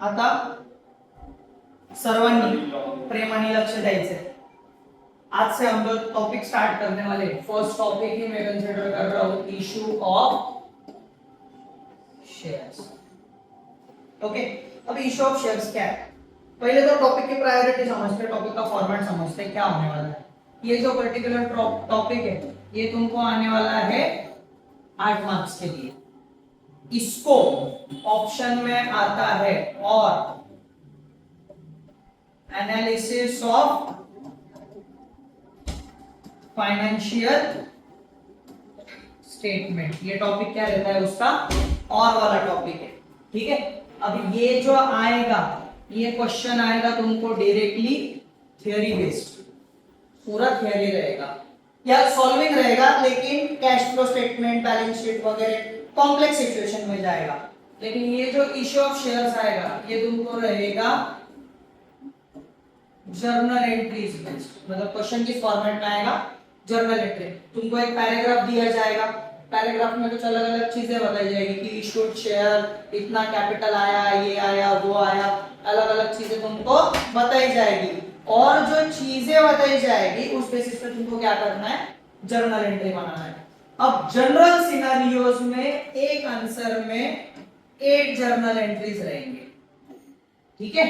आता सर्वांनी प्रेमाने लक्ष द्यायचंय। आज से हम लोग टॉपिक स्टार्ट करने वाले। फर्स्ट टॉपिक ही मैं कंसिडर कर रहा हूं इशू ऑफ शेयर्स। ओके, अब इशू ऑफ शेयर्स क्या है? पहले तो टॉपिक की प्रायोरिटी समझते हैं, टॉपिक का फॉर्मेट समझते हैं, क्या होने वाला है। ये जो पर्टिकुलर टॉपिक है ये तुमको आने वाला है 8 मार्क्स के लिए। इसको ऑप्शन में आता है और एनालिसिस ऑफ फाइनेंशियल स्टेटमेंट, ये टॉपिक क्या रहता है उसका और वाला टॉपिक है। ठीक है, अब ये जो आएगा ये क्वेश्चन आएगा तुमको डायरेक्टली थ्योरी बेस्ड, पूरा थ्योरी रहेगा या सॉल्विंग रहेगा, लेकिन cash flow statement, balance sheet वगैरह कॉम्प्लेक्स सिचुएशन में जाएगा। लेकिन ये जो इशू ऑफ शेयर्स आएगा ये तुमको रहेगा जर्नल एंट्रीज बेस्ड, मतलब क्वेश्चन किस फॉर्मेट में आएगा, जर्नल एंट्री। तुमको एक पैराग्राफ दिया जाएगा, पैराग्राफ में कुछ अलग अलग चीजें बताई जाएगी कि इशूड शेयर, इतना कैपिटल आया, ये आया, वो आया, अलग अलग चीजें तुमको बताई जाएगी। और जो चीजें बताई जाएगी उस बेसिस पे तुमको क्या करना है, जर्नल एंट्री बनाना है। अब जनरल सिनेरियोज में एक आंसर में 8 जर्नल एंट्रीज रहेंगे। ठीक है,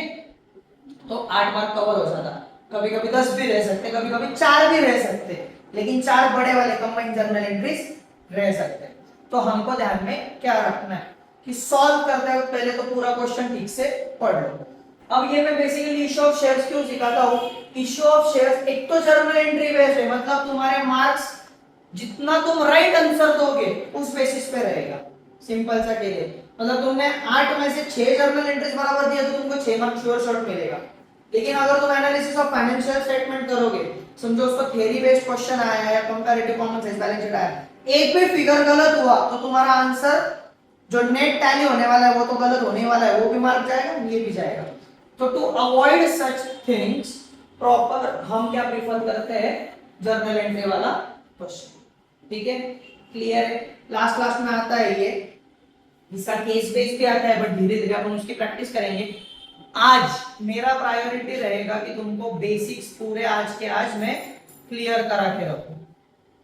तो 8 मार्क कवर हो जाता। कभी कभी 10 भी रह सकते, कभी कभी 4 भी रह सकते, लेकिन 4 बड़े वाले कंबाइंड जर्नल एंट्रीज रह सकते। तो हमको ध्यान में क्या रखना है कि सॉल्व करते वक्त पहले तो पूरा क्वेश्चन ठीक से पढ़ लो। अब ये मैं बेसिकली इशू ऑफ शेयर्स क्यों सिखाता हूँ? इशू ऑफ शेयर्स एक तो जर्नल एंट्री बेस्ड है, मतलब तुम्हारे मार्क्स जितना तुम राइट आंसर दोगे उस बेसिस पे रहेगा। सिंपल सा के लिए मतलब तुमने 8 में से 6 जर्नल एंट्रीज बराबर दिया तो तुमको 6 मार्क्स श्योर शॉट मिलेगा। लेकिन अगर तुम एनालिसिस ऑफ फाइनेंशियल स्टेटमेंट करोगे, समझो उसको थ्योरी बेस्ड क्वेश्चन आया है या comparative common sense balance sheet आया, एक भी फिगर गलत हुआ तो तुम्हारा आंसर जो नेट टैली होने वाला है वो तो गलत होने वाला है, वो भी मार्क जाएगा, ये भी जाएगा। तो to avoid such things proper हम क्या प्रेफर करते हैं, जर्नल एंट्री वाला क्वेश्चन। ठीक है, क्लियर है? लास्ट में आता है ये, इसका केस बेस्ड भी आता है, बट धीरे धीरे अपन उसकी प्रैक्टिस करेंगे। आज मेरा प्रायोरिटी रहेगा कि तुमको बेसिक्स पूरे आज के आज मैं क्लियर करा के रखूं।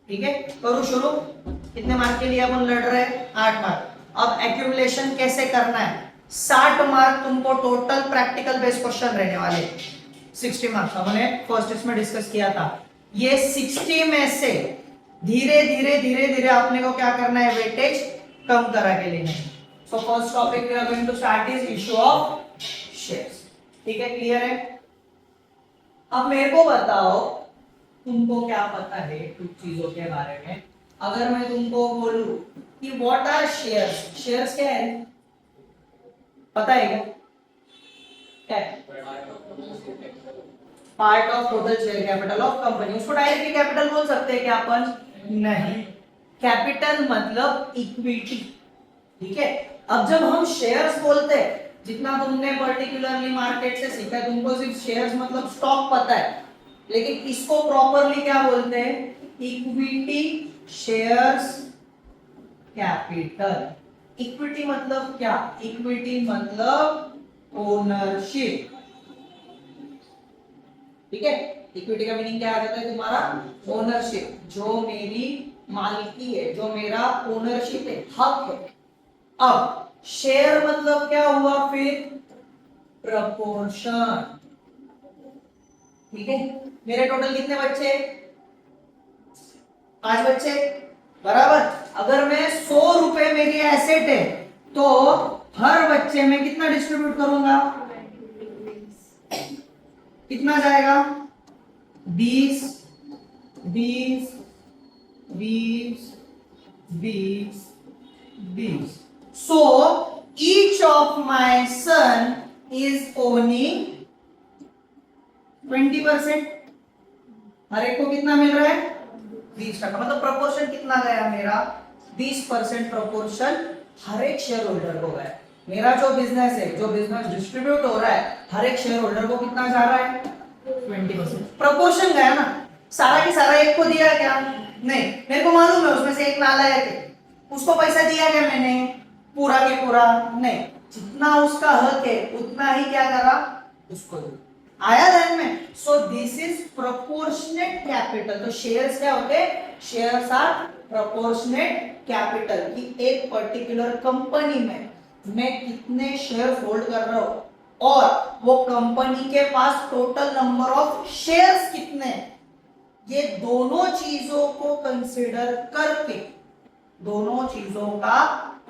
ठीक है, करूं शुरू। कितने मार्क के लिए अपन लड़ रहे हैं? 8 मार्क। अब एक्यूमुलेशन कैसे करना है? 60 मार्क तुमको टोटल प्रैक्टिकल बेस्ड क्वेश्चन रहने वाले, 60 मार्क्स हमने फर्स्ट इसमें डिस्कस किया था। ये 60 में से धीरे धीरे आपने को क्या करना है, वेटेज कम करा के लेना है। So first topic we are going to start is issue of shares. ठीक है, क्लियर है? अब मेरे को बताओ तुमको क्या पता है कुछ चीजों के बारे में। अगर मैं तुमको बोलूं कि व्हाट आर शेयर्स, शेयर्स क्या है, पता है क्या? Part of total share capital of company. उसको डायरेक्टली कैपिटल बोल सकते हैं क्या अपन? नहीं, कैपिटल मतलब इक्विटी। ठीक है, अब जब हम शेयर्स बोलते हैं, जितना तुमने पर्टिकुलरली मार्केट से सीखा है, तुमको सिर्फ शेयर्स मतलब स्टॉक पता है, लेकिन इसको प्रॉपरली क्या बोलते हैं? Equity shares capital. इक्विटी मतलब क्या? इक्विटी मतलब ओनरशिप। ठीक है, इक्विटी का मीनिंग क्या आ जाता है तुम्हारा? ओनरशिप, जो मेरी मालिकी है, जो मेरा ओनरशिप है, हक है। अब शेयर मतलब क्या हुआ फिर? प्रपोर्शन। ठीक है, मेरे टोटल कितने बच्चे? 5 बच्चे, बराबर। अगर मैं 100 रुपए मेरी एसेट है तो हर बच्चे में कितना डिस्ट्रीब्यूट करूंगा? कितना जाएगा? 20 20 20 20 20। So each of my son is owning 20%। हर एक को कितना मिल रहा है? 20%। मतलब प्रोपोर्शन कितना गया मेरा? 20% प्रोपोर्शन हर एक शेयर होल्डर को गया। मेरा जो बिजनेस है, जो बिजनेस डिस्ट्रीब्यूट हो रहा है, हर एक शेयर होल्डर को कितना जा रहा है? 20%। प्रोपोर्शन गया ना, सारा की सारा एक को दिया क्या? नहीं, मेरे को मालूम है उसमें से एक नालायक है, उसको पैसा दिया क्या मैंने? पूरा के पूरा नहीं, जितना उसका हक है उतना ही क्या करा, उसको दो। आया ध्यान में? So this is proportionate capital. तो शेयर्स क्या होते हैं? शेयर्स आर प्रोपोर्शनेट कैपिटल, कि एक पर्टिकुलर कंपनी में मैं कितने शेयर होल्ड कर रहा हूं और वो कंपनी के पास टोटल नंबर ऑफ शेयर्स कितने, ये दोनों चीजों को कंसीडर करके, दोनों चीजों का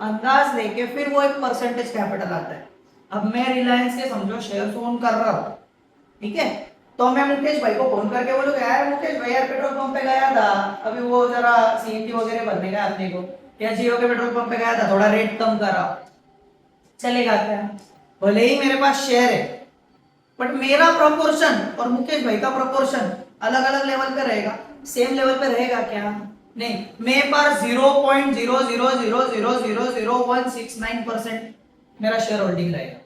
अंदाज लेके फिर वो एक परसेंटेज कैपिटल आता है। अब मैं रिलायंस के समझो शेयर ओन कर रहा हूं, ठीक है, तो मैं मुकेश भाई को फोन करके बोलूं यार मुकेश भाई यार पेट्रोल पंप पे गया था, अभी वो जरा सीएनजी वगैरह भरने का अपने को, या जियो के पेट्रोल पंप पे गया था, थोड़ा रेट कम करा, चलेगा क्या? भले ही मेरे पास शेयर है बट मेरा प्रोपोर्शन और मुकेश भाई का प्रोपोर्शन अलग अलग लेवल पे रहेगा, सेम लेवल पे रहेगा क्या? नहीं। मेरे पास 0.000000169% मेरा शेयर होल्डिंग रहेगा,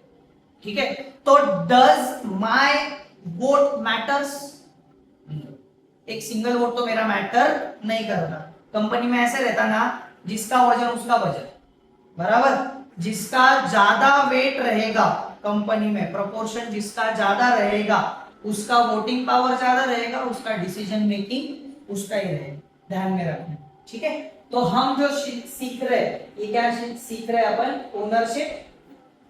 ठीक है। तो डज माय वोट मैटर्स? एक सिंगल वोट तो मेरा मैटर नहीं करता। कंपनी में ऐसे रहता ना, जिसका वजन उसका बजट, बराबर, जिसका ज्यादा वेट रहेगा कंपनी में, प्रोपोर्शन जिसका ज्यादा रहेगा उसका वोटिंग पावर ज्यादा रहेगा, उसका डिसीजन मेकिंग उसका ही रहेगा, ध्यान में रखना, ठीक है। तो हम जो सीख रहे हैं, ये क्या सीख रहे हैं अपन? ओनरशिप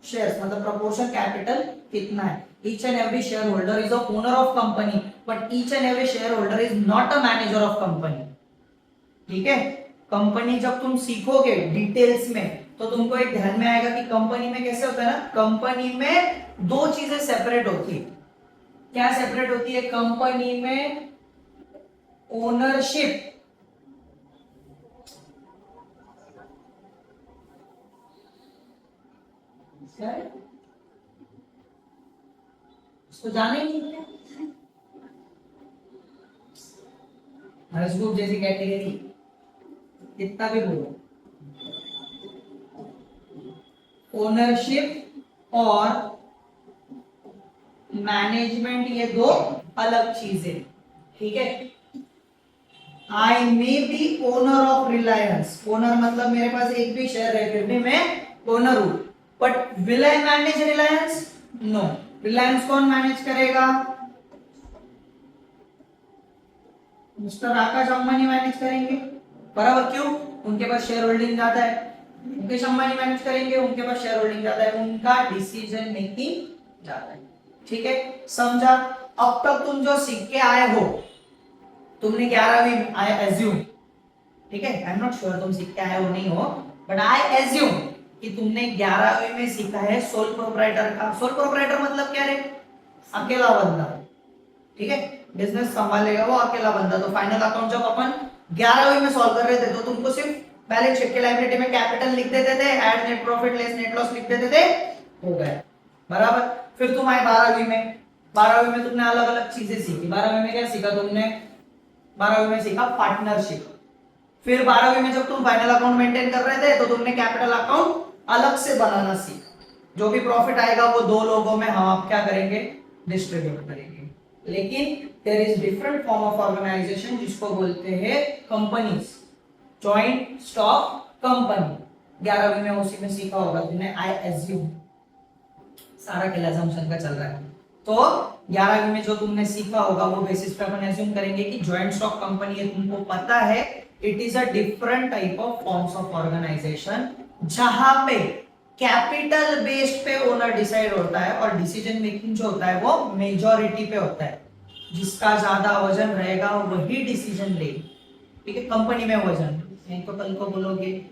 शेयर्स, मतलब प्रोपोर्शन कैपिटल कितना है। Each and every share holder is a owner of company, but each and every share holder is not a manager of company, ठीक है। कंपनी जब तुम सीखोगे डिटेल्स में तो तुमको एक ध्यान में आएगा कि कंपनी में कैसे होता है ना, कंपनी में दो चीजें सेपरेट होती है। क्या सेपरेट होती है? कंपनी में ओनरशिप, उसको जाने ही नहीं क्या, ग्रुप जैसी कैटेगरी, कितना भी बोलो, ओनरशिप और मैनेजमेंट ये दो अलग चीजें, ठीक है। I may be owner of Reliance, owner मतलब मेरे पास एक भी शेयर है फिर भी मैं ओनर हूं, but will I manage Reliance? No. Reliance कौन मैनेज करेगा? मिस्टर आकाश अंबानी मैनेज करेंगे, बराबर। क्यों? उनके पास शेयर होल्डिंग ज्यादा है। मुकेश अंबानी मैनेज करेंगे, उनके पास शेयर होल्डिंग ज्यादा है, उनका डिसीजन मेकिंग ज्यादा है, ठीक है। समझा? अब तक तुम जो सीख के आए हो, तुमने 11वीं, आई एज्यूम, ठीक है, आई एम नॉट श्योर तुम सीख के आए हो नहीं हो, बट आई एज्यूम कि तुमने 11वीं में सीखा है सोल प्रोप्राइटर का। सोल प्रोप्राइटर मतलब क्या रे? अकेला बंदा, ठीक है, बिजनेस संभालेगा वो अकेला बंदा। तो फाइनल अकाउंट जब अपन 11वीं में सॉल्व कर रहे थे तो तुमको सिर्फ बैलेंस शीट के लायबिलिटी में कैपिटल लिख देते थे, add net profit less net loss लिख देते थे, हो गया, बराबर। फिर तुम आए 12वीं में, 12वीं में तुमने अलग अलग चीजें सीखी। 12वीं में क्या सीखा तुमने? 12वीं में सीखा पार्टनरशिप। फिर 12वीं में जब तुम फाइनल अकाउंट मेंटेन कर रहे थे तो तुमने कैपिटल अकाउंट अलग से बनाना सीखा। जो भी प्रॉफिट आएगा वो दो लोगों में हम आप क्या करेंगे? डिस्ट्रीब्यूट करेंगे। लेकिन there is different form of organisation जिसको बोलते हैं कंपनीज, जॉइंट स्टॉक कंपनी। 11वीं में उसी में सीखा होगा तुमने, आई एज्यूम, सारा के अजम्पशन का चल रहा है। तो 11वीं में जो तुमने सीखा होगा वो बेसिस पे अपन एज्यूम करेंगे कि जॉइंट स्टॉक कंपनी है, तुमको पता है it is a different type of forms of organisation जहां पे कैपिटल बेस्ड पे ओनर डिसाइड होता है और डिसीजन मेकिंग जो होता है वो मेजॉरिटी पे होता है। जिसका ज्यादा वजन रहेगा वही डिसीजन ले, ठीक है। कंपनी में वजन नहीं तो कल को बोलोगे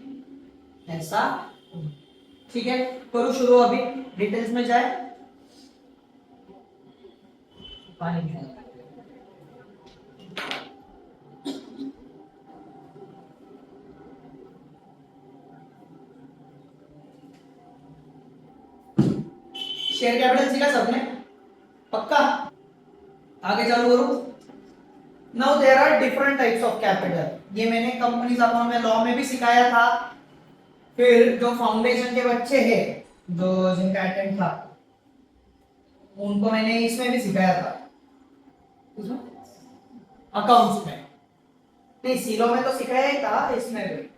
ऐसा, ठीक है। करो शुरू, अभी डिटेल्स में जाए। पानी शेयर कैपिटल सीखा सबने? पक्का? आगे चालू करो। Now there are different types of capital. ये मैंने कंपनीज अकाउंट में लॉ में भी सिखाया था। फिर जो फाउंडेशन के बच्चे हैं, जो जिनका अटेंड था, उनको मैंने इसमें भी सिखाया था, अकाउंट्स में। नहीं, सीलो में तो सिखाया ही था, इसमें भी।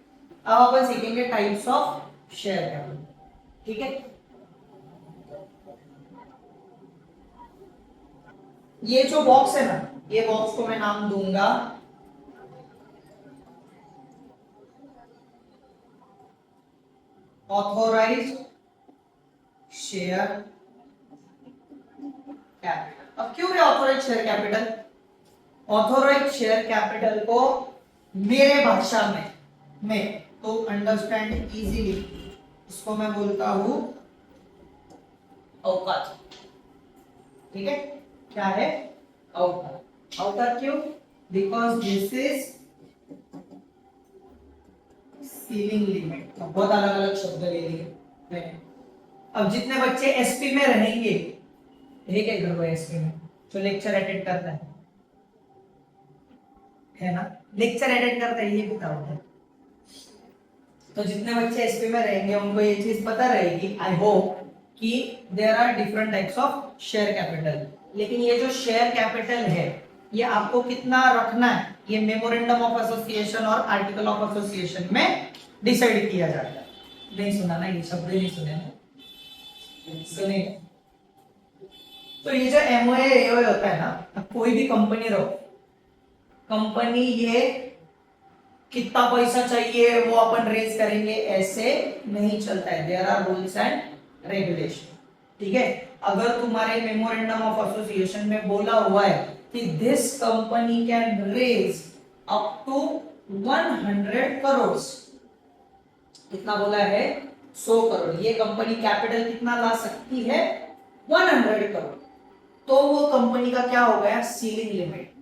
अब अपन सीखेंगे टाइप्स ऑफ शेयर कैपिटल, ठीक है। ये जो बॉक्स है ना, ये बॉक्स को मैं नाम दूंगा ऑथोराइज्ड शेयर कैपिटल। अब क्यों है authorised share capital? Authorised share capital को मेरे भाषा में तो अंडरस्टैंड इजीली इसको मैं बोलता हूं औकात। ठीक है, क्या है? औकात। औकात क्यों? Because this is ceiling limit. बहुत अलग अलग शब्द ले लिए। अब जितने बच्चे एसपी में रहेंगे, एक एक घर एसपी में जो लेक्चर अटेंड करता है ना, लेक्चर अटेंड करता है, ये बताओ। तो जितने बच्चे एसपी में रहेंगे उनको ये चीज पता रहेगी, आई होप, कि there are different types of share capital. लेकिन ये जो शेयर कैपिटल है ये आपको कितना रखना है, ये मेमोरेंडम ऑफ एसोसिएशन और आर्टिकल ऑफ एसोसिएशन में डिसाइड किया जाता है। नहीं सुना ना, ये शब्द नहीं सुने ना, सुने। तो ये जो एमओए होता है ना, कोई भी कंपनी रहो, कंपनी ये कितना पैसा चाहिए वो अपन रेज करेंगे, ऐसे नहीं चलता है। There are rules and regulation. ठीक है, अगर तुम्हारे मेमोरेंडम ऑफ एसोसिएशन में बोला हुआ है कि this company can raise up to 100 crore, कितना बोला है? 100 करोड़। ये कंपनी कैपिटल कितना ला सकती है? 100 करोड़। तो वो कंपनी का क्या हो गया? Ceiling limit.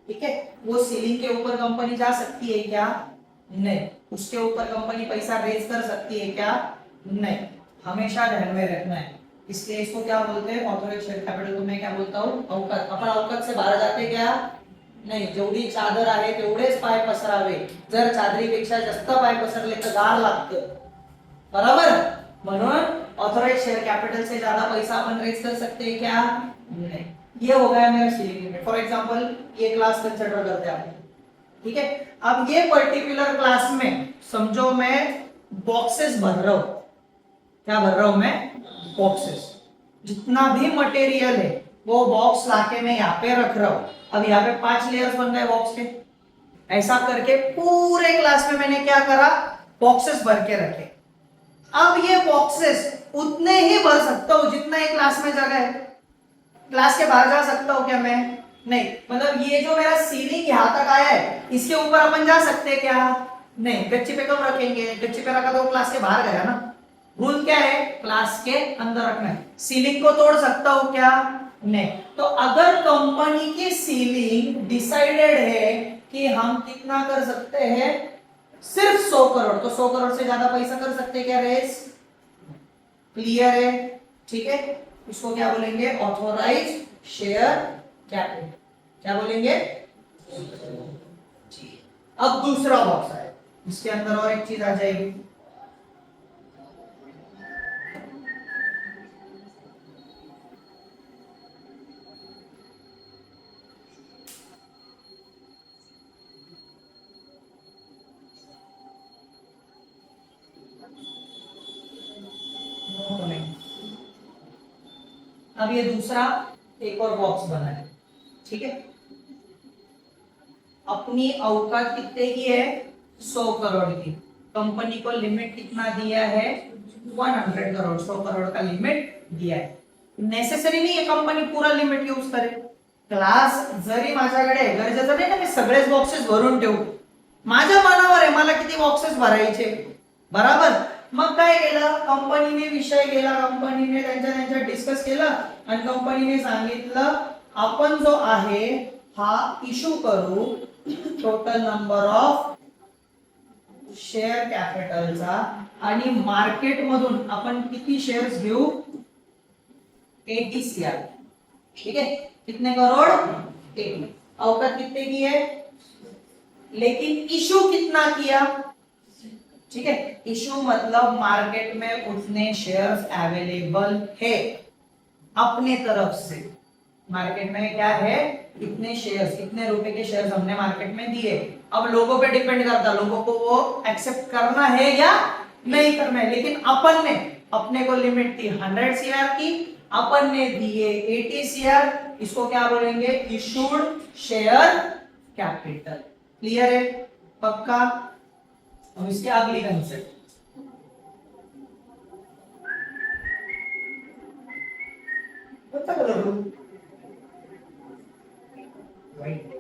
ठीक है, वो सीलिंग के ऊपर कंपनी जा सकती है क्या? नहीं। उसके ऊपर कंपनी पैसा रेज कर सकती है क्या? नहीं। हमेशा ध्यान में रखना है। इसलिए इसको क्या बोलते हैं? ऑथोराइज्ड शेयर कैपिटल को मैं क्या बोलता हूँ? औकात। आपण औकात से बाहेर जाते क्या? नाही। जेवढी चादर आहे तेवढेच पाय पसरावे, जर चादरीपेक्षा जास्त पाय पसरले तर गार लागतं, बराबर? म्हणून ऑथोराइज्ड शेयर कैपिटल से ज्यादा पैसा अपन रेज कर सकते हैं क्या? नहीं। ये हो गया मेरा सीलिंग लिमिट। फॉर एग्जांपल ये क्लास कंसीडर करते हैं आप, ठीक है। अब ये पर्टिकुलर क्लास में समझो मैं बॉक्सेस भर रहा हूं। क्या भर रहा हूं मैं? बॉक्सेस। जितना भी मटेरियल है वो बॉक्स लाके मैं यहाँ पे रख रहा हूं। अब यहाँ पे 5 लेयर्स बन गए बॉक्स के। ऐसा करके पूरे क्लास में मैंने क्या करा? बॉक्सेस भर के रखे। अब ये बॉक्सेस उतने ही भर सकता हूं जितना एक क्लास में जगह है। क्लास के बाहर जा सकता हूं क्या मैं? नहीं। मतलब ये जो मेरा सीलिंग यहां तक आया है, इसके ऊपर अपन जा सकते हैं क्या? नहीं। गच्ची पे कब रखेंगे? गच्ची पे रखा तो क्लास के बाहर गया ना। रूल क्या है? क्लास के अंदर रखना है। सीलिंग को तोड़ सकता हूं क्या? नहीं। तो अगर कंपनी की सीलिंग डिसाइडेड है कि हम कितना कर सकते हैं, सिर्फ 100 करोड़, तो 100 करोड़ से ज्यादा पैसा कर सकते हैं क्या रेस? क्लियर है? ठीक है, इसको क्या बोलेंगे? Authorised share capital. क्या बोलेंगे? अब दूसरा बॉक्स है, इसके अंदर और एक चीज आ जाएगी। अब ये दूसरा एक और बॉक्स बना है, ठीक है। अपनी औकात कितने की है? 100 करोड़ की। कंपनी को लिमिट कितना दिया है? 100 करोड़। 100 करोड़ का लिमिट दिया है। नेसेसरी नहीं है कंपनी पूरा लिमिट यूज करे। क्लास जरी माझ्याकडे गरजेचं नाही ना मी सगळेच बॉक्सेस भरून ठेवू, माझ्या मनावर आहे मला किती बॉक्सेस भरायचे, बराबर? मग काय केलं? कंपनीने विषय केला, कंपनीने त्यांच्या डिस्कस केलं आणि कंपनीने सांगितलं आपण जो आहे हा इश्यू करू टोटल नंबर ऑफ शेअर कॅपिटलचा, आणि मार्केट मधून आपण किती शेअर्स घेऊ? 80 CR। ठीक है, कितने करोड़? 80। औकात कितने की है? लेकिन इशू कितना किया? ठीक है, इशू मतलब मार्केट में उतने शेयर्स अवेलेबल है अपने तरफ से। मार्केट में क्या है? इतने शेयर्स, इतने रुपए के शेयर्स हमने मार्केट में दिए। अब लोगों पे डिपेंड करता, लोगों को वो एक्सेप्ट करना है या नहीं करना है। लेकिन अपने को लिमिट थी 100 CR की, अपन ने दिए 80 CR। इसको क्या बोलेंगे? Issued share capital. क्लियर है? पक्का? अब इसके अगली कंसेप्ट पता करो राइट।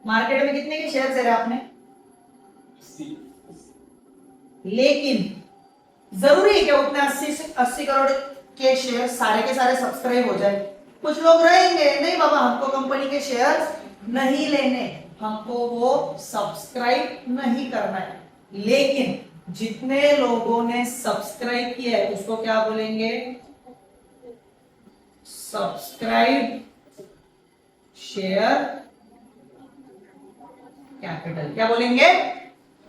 मार्केट में कितने के शेयर दे रहे आपने? लेकिन जरूरी है कि उतने 80 करोड़ के शेयर सारे के सारे सब्सक्राइब हो जाए? कुछ लोग रहेंगे नहीं बाबा हमको कंपनी के शेयर नहीं लेने, हमको वो सब्सक्राइब नहीं करना है। लेकिन जितने लोगों ने सब्सक्राइब किया है उसको क्या बोलेंगे? Subscribe share capital. क्या बोलेंगे?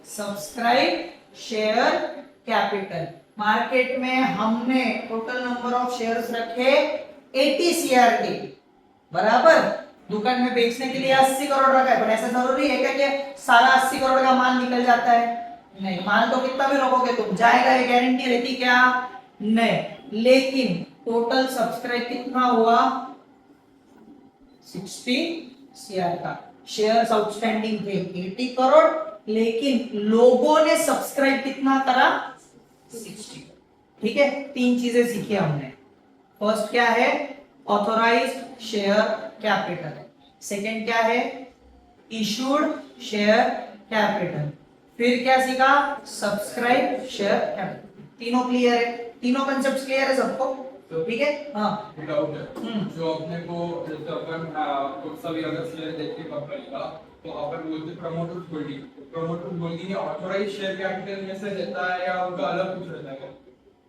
Subscribe share capital. मार्केट में हमने टोटल नंबर ऑफ शेयर्स रखे 80 सीआर के, बराबर। दुकान में बेचने के लिए 80 करोड़ रखा है, पर ऐसा जरूरी है क्या कि सारा 80 करोड़ का माल निकल जाता है? नहीं, माल तो कितना भी रखोगे तुम जाएगा, ये गारंटी रहती क्या? नहीं। लेकिन टोटल सब्सक्राइब कितना हुआ? 60 सीआर का। शेयर्स आउटस्टैंडिंग थे 80 करोड़, लेकिन लोगों ने सब्सक्राइब कितना करा? 60। ठीक है, तीन चीजें सीखी हमने। फर्स्ट क्या है? Authorised share capital. सेकंड क्या है? Issued share capital. फिर क्या सीखा? Subscribe share capital. तीनों क्लियर है? तीनों कंसेप्ट क्लियर है सबको? ठीक है। हाँ, डाउट है जो अपने को जैसे अपन कुछ सभी अगर शेयर देखते कंपनी का, तो अपन बोलते promoters holding authorise share capital में से रहता है या उनका अलग कुछ रहता है?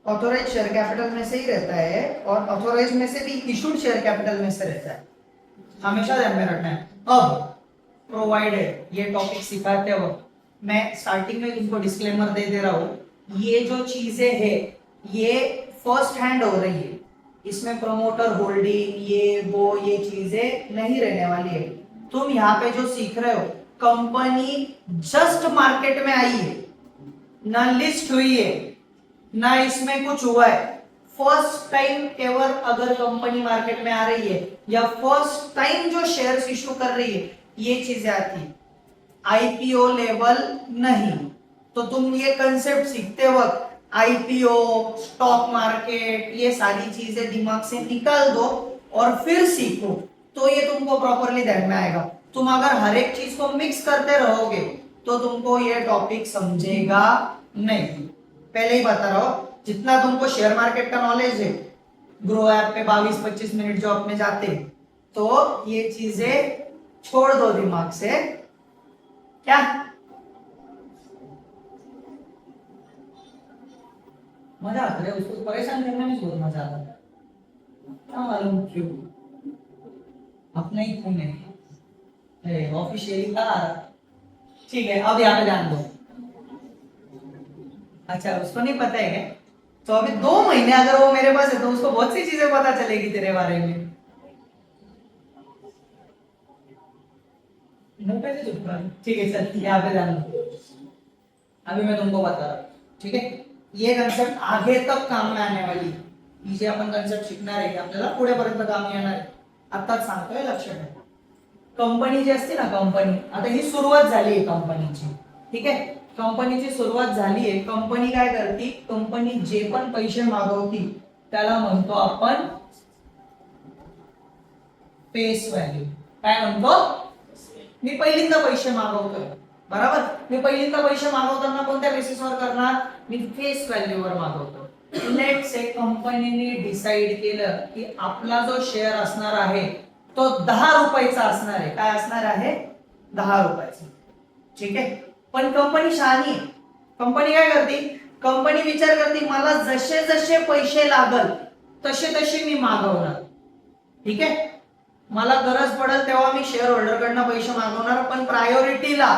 ऑथोराइज शेयर कैपिटल में से ही रहता है, और ऑथोराइज में से भी इशूड शेयर कैपिटल में से रहता है, हमेशा ध्यान में रखना है। अब प्रोवाइडेड, ये टॉपिक सिखाते वक्त मैं स्टार्टिंग में तुमको डिस्क्लेमर दे दे रहा हूं, ये जो चीजें है ये फर्स्ट हैंड हो रही है, इसमें प्रमोटर होल्डिंग ये वो ये चीजें नहीं रहने वाली है। तुम यहाँ पे जो सीख रहे हो, कंपनी जस्ट मार्केट में आई है, ना लिस्ट हुई है, ना इसमें कुछ हुआ है, फर्स्ट टाइम एवर अगर कंपनी मार्केट में आ रही है या फर्स्ट टाइम जो शेयर्स इशू कर रही है, ये चीजें आती है। आईपीओ लेवल नहीं। तो तुम ये कंसेप्ट सीखते वक्त आईपीओ, स्टॉक मार्केट, ये सारी चीजें दिमाग से निकाल दो और फिर सीखो, तो ये तुमको प्रॉपरली ध्यान में आएगा। तुम अगर हर एक चीज को मिक्स करते रहोगे तो तुमको ये टॉपिक समझेगा नहीं। पहले ही बता रहा हूं, जितना तुमको शेयर मार्केट का नॉलेज है, ग्रो ऐप पे 22-25 मिनट जो अपने जाते हैं, तो ये चीजें छोड़ दो दिमाग से। क्या मजा आता है? उसको परेशान करने में बहुत मजा आता है, क्या मालूम क्यों? अपना ही खून है, ऑफिशियली था। ठीक है, अब यहाँ पे ध्यान दो। अच्छा, उसको नहीं पता है क्या? तो अभी 2 महीने अगर वो मेरे पास है तो उसको बहुत सी चीजें पता चलेगी तेरे बारे में। ठीक है, चल यहाँ पे ध्यान दो। अभी मैं तुमको बता रहा हूँ, ठीक है? ये कंसेप्ट आगे तक काम में आने वाली, जे आपण कंसेप्ट शिकणार आहे आपल्याला पुढेपर्यंत काम येणार आहे, आताच सांगतोय, लक्ष ठेवा। कंपनी जी असते ना, कंपनी आता ही सुरुवात झाली आहे कंपनीची, ठीक आहे? कंपनीची सुरुवात झाली आहे, कंपनी काय करते? कंपनी जे पण पैसे मागवती त्याला म्हणतो आपण फेस व्हॅल्यू। काय म्हणतो? मी पहिल्यांदा पैसे मागवतोय, बरोबर? मी पहिल्यांदा पैसे मागवताना कोणत्या बेसिसवर करणार? मी फेस व्हॅल्यूवर मागवतो। लेट्स से कंपनीने डिसाइड केलं की आपला जो शेअर असणार आहे तो 10 रुपयाचा असणार आहे। काय असणार आहे? 10 रुपयाचा, ठीक आहे? पण कंपनी शहाणी आहे, कंपनी काय करते? कंपनी विचार करते मला जसे जसे पैसे लागल तसे तसे मी मागवणार, ठीक आहे? मला गरज पडेल तेव्हा मी शेअर होल्डर कडनं पैसे मागवणार, पण प्रायोरिटीला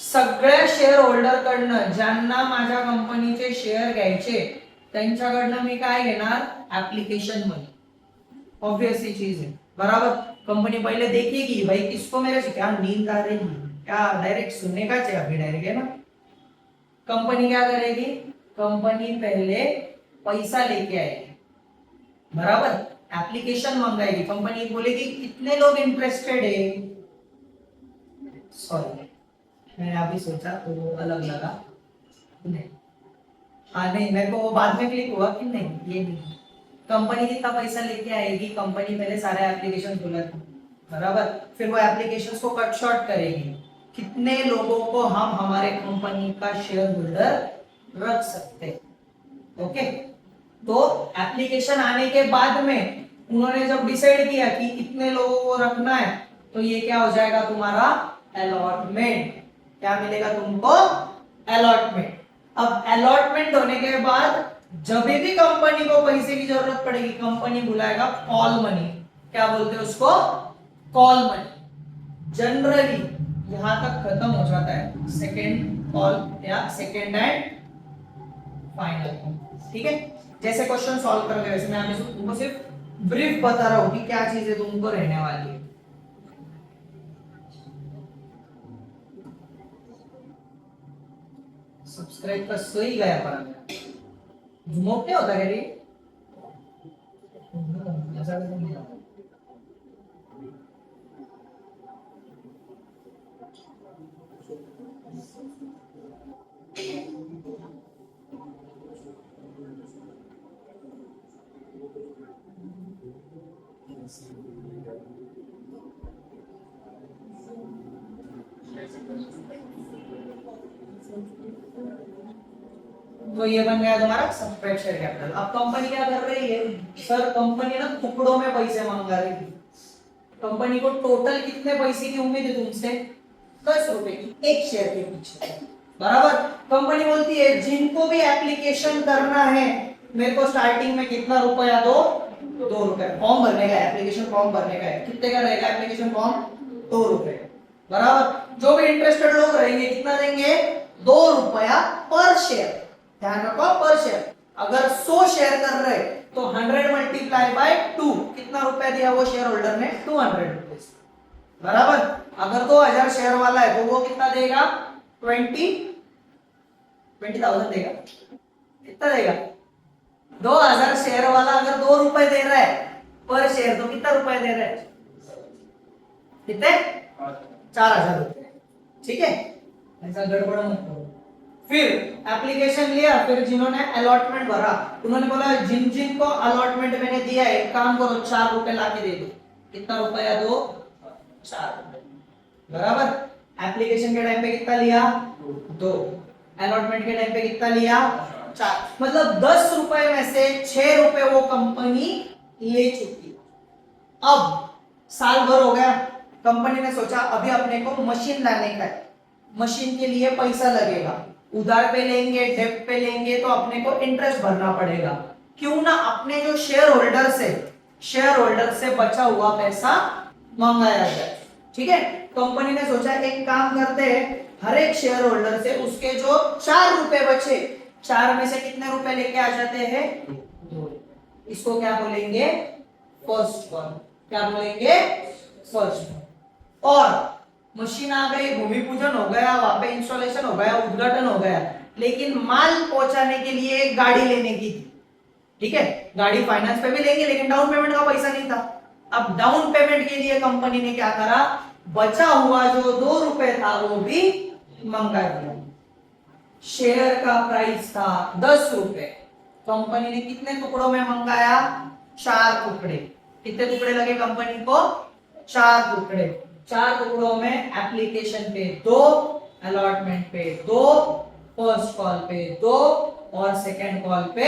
सगळ्या शेअर होल्डर कडनं ज्यांना माझ्या कंपनीचे शेअर घ्यायचे त्यांच्याकडनं मी काय घेणार? Application money. ऑब्वियसली चीज है, बराबर? कंपनी पहले देखेगी भाई किसको मेरे से क्या नींद आ रही है, क्या डायरेक्ट सुनने का चाहिए अभी डायरेक्ट है ना। कंपनी क्या करेगी, कंपनी पहले पैसा लेके आएगी, बराबर, एप्लीकेशन मंगाएगी, कंपनी बोलेगी कितने लोग इंटरेस्टेड है। सॉरी मैंने अभी सोचा तो वो अलग लगा, नहीं हाँ नहीं मेरे को वो बाद में क्लिक हुआ कि नहीं ये नहीं। कंपनी कितना पैसा लेके आएगी, कंपनी पहले सारे एप्लीकेशन खुलेगी, बराबर, फिर वो एप्लीकेशंस को कट शॉर्ट करेगी, कितने लोगों को हम हमारे कंपनी का शेयर होल्डर रख सकते हैं। ओके, तो एप्लीकेशन आने के बाद में उन्होंने जब डिसाइड किया कि इतने लोगों को रखना है, तो ये क्या हो जाएगा तुम्हारा अलॉटमेंट। क्या मिलेगा तुमको, अलॉटमेंट। अब अलॉटमेंट होने के बाद जब भी कंपनी को पैसे की जरूरत पड़ेगी, कंपनी बुलाएगा कॉल मनी। क्या बोलते हैं उसको, कॉल मनी। जनरली यहां तक खत्म हो जाता है सेकेंड कॉल या सेकेंड एंड फाइनल। ठीक है, जैसे क्वेश्चन सॉल्व कर गए वैसे मैं अभी तुमको सिर्फ ब्रीफ बता रहा हूं कि क्या चीजें तुमको रहने वाली है। सब्सक्राइब का सही गया पर झुमोक नहीं होता क्या ये, ऐसा तो नहीं होता। तो ये बन गया तुम्हारा सब्सक्राइब शेयर कैपिटल। अब कंपनी क्या कर रही है, सर कंपनी ना टुकड़ों में पैसे मांगा रही है। कंपनी को टोटल कितने पैसे की उम्मीद है तुमसे, 10 रुपए की एक शेयर के पीछे, बराबर। कंपनी बोलती है जिनको भी एप्लीकेशन करना है मेरे को स्टार्टिंग में कितना रुपया दो, 2 रुपए। फॉर्म भरने का, एप्लीकेशन फॉर्म भरने का है, कितने का रहेगा एप्लीकेशन फॉर्म, 2 रुपए, बराबर। जो भी इंटरेस्टेड लोग रहेंगे कितना देंगे, 2 रुपया पर शेयर। ध्यान रखो पर शेयर। अगर 100 शेयर कर रहे तो 100 मल्टीप्लाई बाय 2, कितना रुपया दिया वो शेयर होल्डर ने, 200 रुपीज, बराबर। अगर 2000 शेयर वाला है तो वो कितना देगा, 20,000 देगा। कितना देगा, 2000 शेयर वाला अगर 2 रुपए दे रहा है पर शेयर तो कितना रुपए दे रहा है, कितने, 4000 रुपए। ठीक है, ऐसा गड़बड़ मत करो। फिर एप्लीकेशन लिया, फिर जिन्होंने अलॉटमेंट भरा उन्होंने बोला जिन जिन को अलॉटमेंट मैंने दिया है काम करो 4 रुपए लाके दे दो। कितना रुपया दो, 4 रुपए, बराबर। एप्लीकेशन के टाइम पे कितना लिया, 2। अलॉटमेंट के टाइम पे कितना लिया, 4। मतलब 10 रुपए में से 6 रुपए वो कंपनी ले चुकी। अब साल भर हो गया, कंपनी ने सोचा अभी अपने को मशीन लाने का है, मशीन के लिए पैसा लगेगा, उधार पे लेंगे डेब्ट पे लेंगे तो अपने को इंटरेस्ट भरना पड़ेगा, क्यों ना अपने जो शेयर होल्डर से बचा हुआ पैसा मंगाया जाए। ठीक है, कंपनी ने सोचा एक काम करते हैं, हर एक शेयर होल्डर से उसके जो 4 रुपए बचे, 4 में से कितने रुपए लेके आ जाते हैं, 2। इसको क्या बोलेंगे, फर्स्ट कॉल। क्या बोलेंगे, फर्स्ट कॉल। और मशीन आ गई, भूमि पूजन हो गया, वहां पे इंस्टॉलेशन हो गया, उद्घाटन हो गया, लेकिन माल पहुंचाने के लिए एक गाड़ी लेने की थी। ठीक है, गाड़ी फाइनेंस पे भी लेंगे लेकिन डाउन पेमेंट का पैसा नहीं था। अब डाउन पेमेंट के लिए कंपनी ने क्या करा, बचा हुआ जो 2 रुपए था वो भी मंगा दिया। शेयर का प्राइस था 10 रुपए, कंपनी ने कितने टुकड़ों में मंगाया, 4 टुकड़े। कितने टुकड़े लगे कंपनी को, 4 टुकड़े। 4 टुकड़ों में एप्लीकेशन पे 2, अलॉटमेंट पे 2, फर्स्ट कॉल पे 2 और सेकंड कॉल पे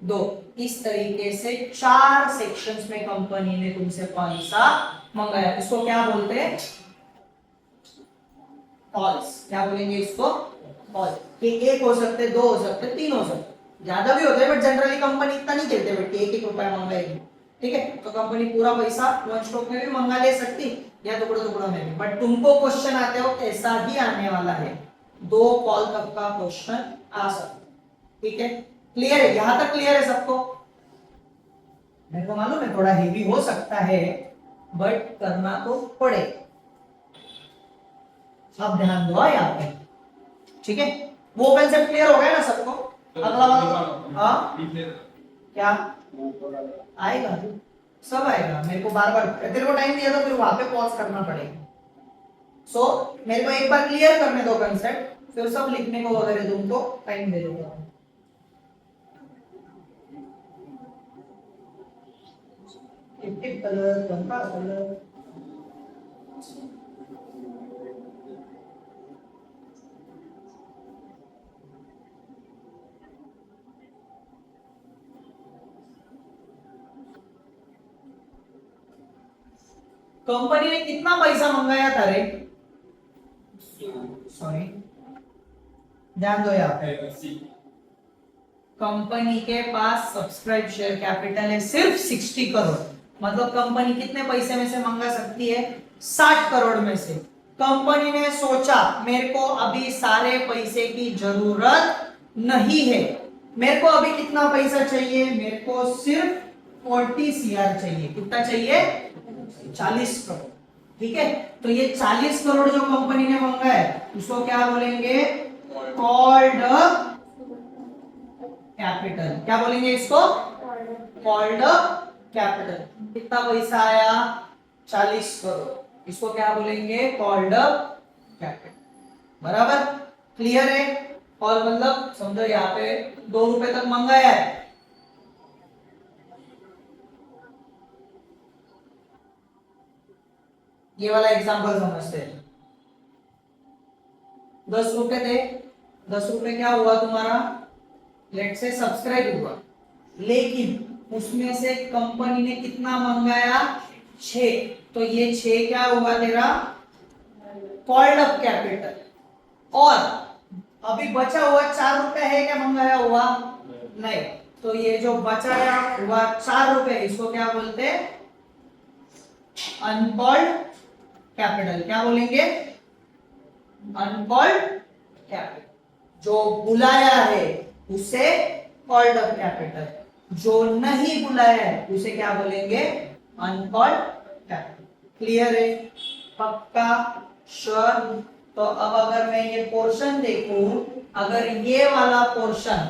2। इस तरीके से 4 सेक्शंस में कंपनी ने तुमसे पैसा मंगाया। इसको क्या बोलते हैं, कॉल्स। क्या बोलेंगे इसको, कॉल। ये 1 हो सकते, 2 हो सकते, 3 हो सकते, ज्यादा भी होते हैं, बट जनरली कंपनी इतना नहीं देते बेटी, 1-1 रुपया मंगाएगी। ठीक है, तो कंपनी पूरा पैसा वन स्टॉक में भी मंगा ले सकती या टुकड़ों टुकड़ों में भी, बट तुमको क्वेश्चन आते हो ऐसा ही आने वाला है, 2 कॉल तक का क्वेश्चन आ सकता। ठीक है, क्लियर है, यहां तक क्लियर है सबको। मेरे को मालूम है थोड़ा हेवी हो सकता है बट करना तो पड़े। अब ध्यान दो यहाँ पे, ठीक है? वो कंसेप्ट क्लियर हो गया ना सबको? अगला वाला हाँ क्या आएगा, सब आएगा। मेरे को बार बार तेरे को टाइम दिया तो फिर वहां पे पॉज करना पड़ेगा। सो मेरे को एक बार क्लियर करने दो कंसेप्ट, फिर सब लिखने को वगैरह तुमको टाइम दे दूंगा। टिप कलर कौन सा कलर? कंपनी ने कितना पैसा मंगाया था रे? सॉरी, ध्यान दो यहाँ पे। कंपनी के पास सब्सक्राइब शेयर कैपिटल है सिर्फ 60 करोड़। मतलब कंपनी कितने पैसे में से मंगा सकती है? 60 करोड़ में से। कंपनी ने सोचा मेरे को अभी सारे पैसे की जरूरत नहीं है, मेरे को अभी कितना पैसा चाहिए? मेरे को सिर्फ 40 CR चाहिए। कितना चाहिए? 40 करोड़। ठीक है, तो ये 40 करोड़ जो कंपनी ने मंगाया है उसको क्या बोलेंगे? Called capital. क्या बोलेंगे इसको? Called capital. कितना पैसा आया? 40 करोड़। इसको क्या बोलेंगे? Called capital. बराबर? क्लियर है? और मतलब समझो यहाँ पे 2 रुपए तक मंगाया है, ये वाला एग्जांपल समझते हैं। 10 रुपए थे, 10 रुपए क्या हुआ तुम्हारा? लेट से सब्सक्राइब हुआ, लेकिन उसमें से कंपनी ने कितना मंगाया? 6। तो ये 6 क्या हुआ तेरा? Called up capital. और अभी बचा हुआ 4 रुपए है क्या मंगाया हुआ? नहीं। तो ये जो बचाया हुआ 4 रुपए इसको क्या बोलते हैं? Uncalled capital. क्या बोलेंगे? Uncalled capital. जो बुलाया है उसे कॉल्ड अप कैपिटल, जो नहीं बुलाया है उसे क्या बोलेंगे? Uncalled capital. क्लियर है? पक्का? श्योर? तो अब अगर मैं ये पोर्शन देखूं, अगर ये वाला पोर्शन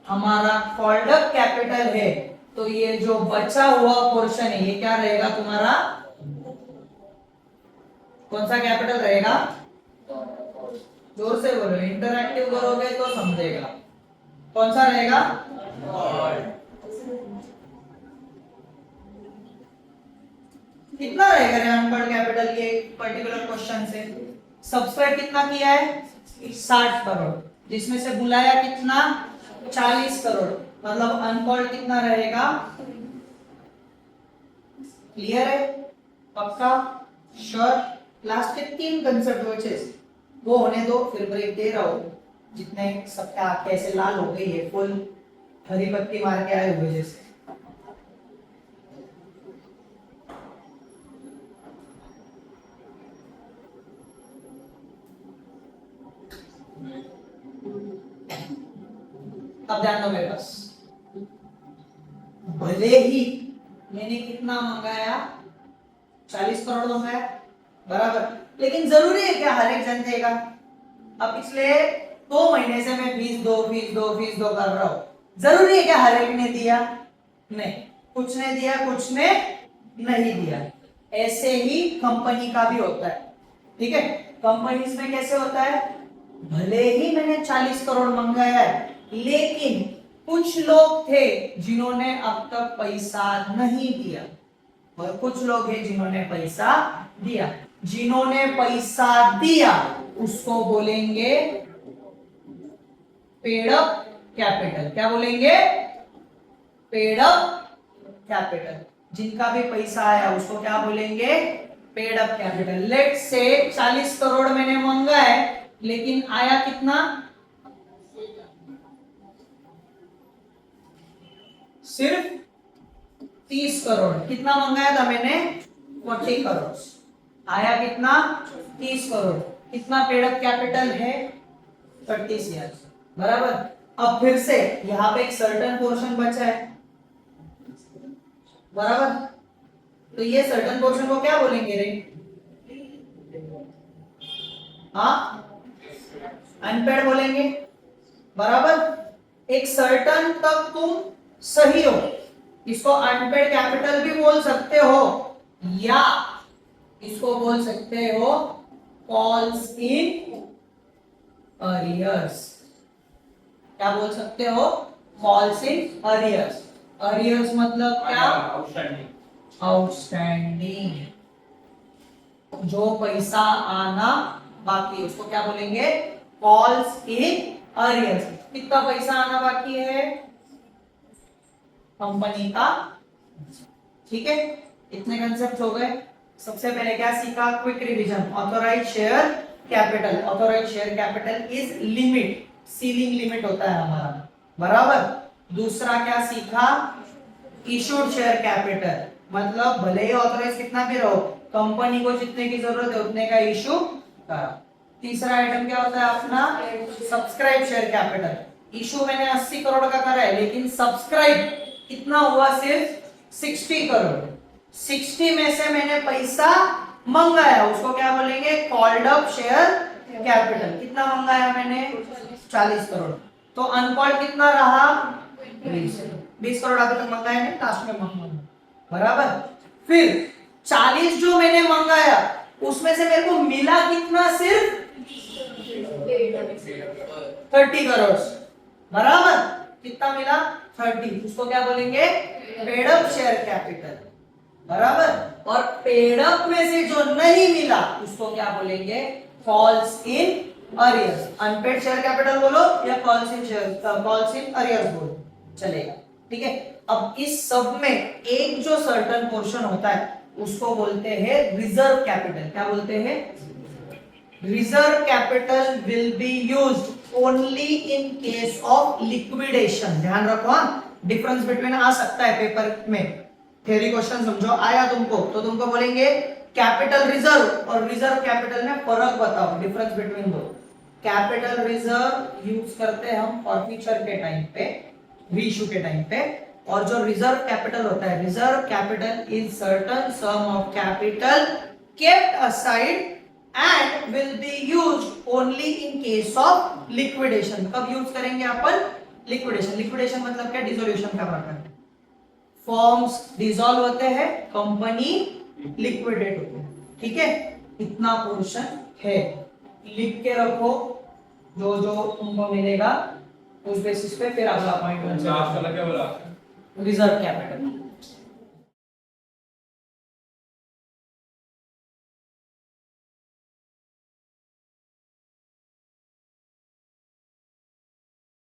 हमारा कॉल्ड अप कैपिटल है तो ये जो बचा हुआ पोर्शन है ये क्या रहेगा तुम्हारा? कौन सा कैपिटल रहेगा? जोर से बोलो, इंटरैक्टिव करोगे तो समझेगा। कौन सा रहेगा? कितना रहेगा रे अनकॉल्ड कैपिटल ये पर्टिकुलर क्वेश्चन से? सब्सक्राइब कितना किया है? 60 करोड़, जिसमें से बुलाया कितना? 40 करोड़। मतलब अनकॉल्ड कितना रहेगा? क्लियर है? पक्का? श्योर? लास्ट के 3 कंसेप्ट बचे, वो होने दो, फिर ब्रेक दे रहा हूं। जितने सबके आंखें ऐसे लाल हो गई है, फुल हरी पत्ती मार के आए हुए जैसे। अब ध्यान दो मेरे पास। भले ही मैंने कितना मंगाया? 40 करोड़ मंगाया, बराबर, लेकिन जरूरी है क्या हर एक जन देगा? अब पिछले 2 महीने से मैं फीस दो कर रहा हूं, जरूरी है क्या हर एक ने दिया? नहीं, कुछ ने दिया, कुछ ने नहीं दिया। ऐसे ही कंपनी का भी होता है। ठीक है, कंपनीज में कैसे होता है? भले ही मैंने 40 करोड़ मंगाया है, लेकिन कुछ लोग थे जिन्होंने अब तक पैसा नहीं दिया, और कुछ लोग हैं जिन्होंने पैसा दिया। जिन्होंने पैसा दिया उसको बोलेंगे पेड अप कैपिटल। क्या बोलेंगे? Paid up capital. जिनका भी पैसा आया उसको क्या बोलेंगे? Paid up capital. लेट से 40 करोड़ मैंने मांगा है, लेकिन आया कितना? सिर्फ 30 करोड़। कितना मंगाया था मैंने? 40 करोड़। आया कितना? 30 करोड़। कितना पेड अप कैपिटल है? 30 CR। बराबर। अब फिर से यहाँ पे एक सर्टेन पोर्शन बचा है, बराबर, तो ये सर्टेन पोर्शन को क्या बोलेंगे रे? हाँ अनपेड बोलेंगे, बराबर। एक सर्टन तक तुम सही हो, इसको अनपेड कैपिटल भी बोल सकते हो, या इसको बोल सकते हो कॉल्स इन अरियर्स। क्या बोल सकते हो? Calls in arrears. अरियर्स मतलब क्या? आउटस्टैंडिंग। आउटस्टैंडिंग, जो पैसा आना बाकी, उसको क्या बोलेंगे? Calls in arrears. कितना पैसा आना बाकी है कंपनी का? ठीक है, इतने कंसेप्ट हो गए। सबसे पहले क्या सीखा? Quick revision. Authorise share capital, authorise share capital is limit, ceiling limit होता है हमारा, बराबर। दूसरा क्या सीखा? इशूड शेयर कैपिटल, मतलब भले ही ऑथोराइज कितना भी रहो, कंपनी को जितने की जरूरत है उतने का इशू करा। तीसरा आइटम क्या होता है अपना? Subscribe share capital. इशू मैंने 80 करोड़ का करा है, लेकिन सब्सक्राइब कितना हुआ? सिर्फ 60 करोड़। 60 में से मैंने पैसा मंगाया, उसको क्या बोलेंगे? Called up share capital. कितना मंगाया मैंने? 40 करोड़। तो अनकॉल्ड कितना रहा? 20 करोड़ अभी तक मंगाया नहीं, लास्ट में मंगाया, बराबर। फिर 40 जो मैंने मंगाया उसमें से मेरे को मिला कितना? सिर्फ 30 करोड़, बराबर। कितना मिला? 30। उसको क्या बोलेंगे? पेड अप शेयर कैपिटल, बराबर। और पेड अप में से जो नहीं मिला उसको क्या बोलेंगे? Calls in arrears. Unpaid share capital बोलो या calls in share, calls in arrears बोलो, चलेगा, ठीक है। अब इस सब में एक जो सर्टेन पोर्शन होता है उसको बोलते हैं रिजर्व कैपिटल। क्या बोलते हैं? Reserve capital will be used only in case of liquidation. ध्यान रखो, डिफरेंस बिटवीन आ सकता है पेपर में, थ्योरी क्वेश्चन समझो, आया तुमको तो तुमको बोलेंगे कैपिटल रिजर्व और रिजर्व कैपिटल में फर्क बताओ, डिफरेंस बिटवीन दो। कैपिटल रिजर्व यूज करते हैं हम फॉरफीचर के टाइम पे, रीइश्यू के टाइम पे। और जो रिजर्व कैपिटल होता है, reserve capital is certain some of capital kept aside and will be used only in case of liquidation. कब यूज करेंगे अपन? लिक्विडेशन। लिक्विडेशन मतलब क्या? डिसोल्यूशन का प्रकार। फॉर्म्स डिसॉल्व होते हैं, कंपनी लिक्विडेट होती है, ठीक है। इतना पोर्शन है, लिख के रखो, जो जो तुमको मिलेगा उस बेसिस पे फिर अगला पॉइंट क्या बोला? Reserve capital.